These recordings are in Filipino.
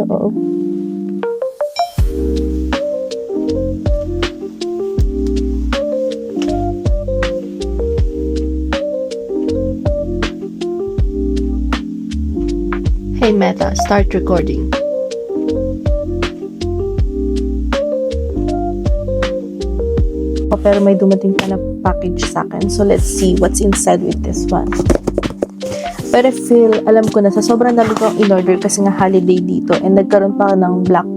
loob. Hey Meta, start recording. Pero may dumating pa na package sa akin. So let's see what's inside with this one. Pero alam ko na sa sobrang dami kong in-order kasi nga holiday dito and nagkaroon pa ng Black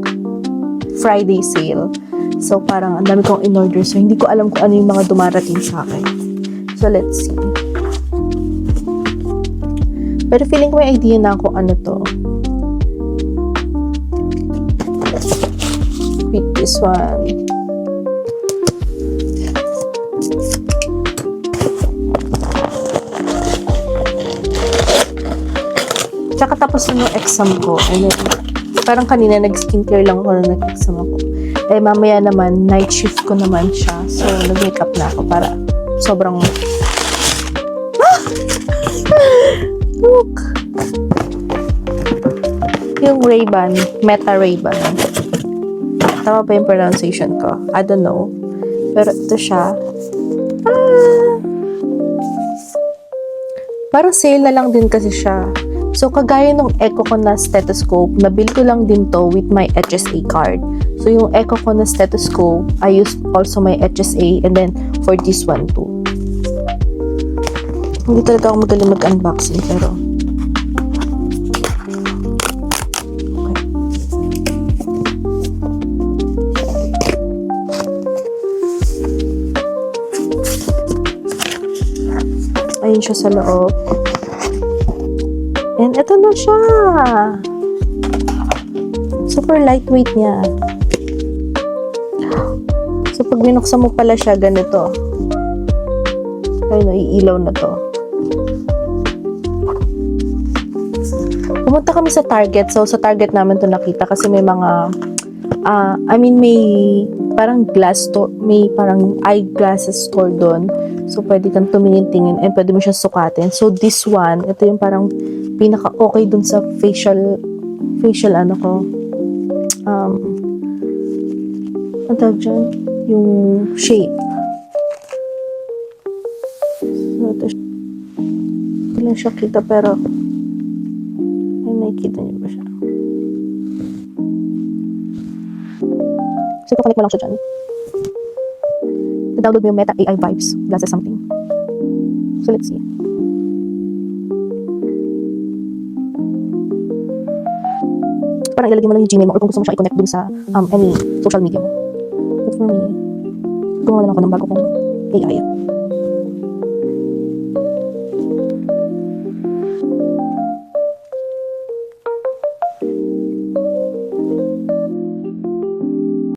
Friday sale. So parang ang dami kong in-order. So hindi ko alam kung ano yung mga dumarating sa akin. So let's see. Pero feeling ko may idea na kung ano to. With this one. Tsaka tapos na yung exam ko. And then, parang kanina nag-skincare lang ako na nag-exam ako. Eh, mamaya naman, night shift ko naman siya. So, nag-makeup na ako para sobrang... Ah! Look! Yung Ray-Ban, Meta Ray-Ban. Tama ba yung pronunciation ko? I don't know. Pero ito siya. Ah! Parang sale na lang din kasi siya. So, kagaya nung Echo ko na stethoscope, nabili ko lang din to with my HSA card. So, yung Echo ko na stethoscope, I used also my HSA and then for this one too. Hindi talaga ako magaling mag-unboxing, pero... Okay. Ayun siya sa loob. And ito na siya. Super lightweight niya. So, pag binuksan mo pala siya, ganito. Ayun, iilaw na to. Pumunta kami sa Target. So, sa Target namin to nakita kasi may mga, may parang glass store, may parang eyeglasses store doon. So, pwede kang tumingin-tingin and pwede mo siya sukatin. So, this one, ito yung parang pinaka-okay dun sa facial ano ko. Ano tawag dyan? Yung shape. So, ito siya. Hindi lang siya kita pero ay, nakikita niyo ba siya? So, ito-connect mo lang siya dyan. I-download mo yung Meta AI Vibes glasses something. So, let's see. Parang ilalagay mo lang yung Gmail mo or kung gusto mo siya i-connect dun sa any social media mo. But for me, gumawa lang ako ng bago kong AI.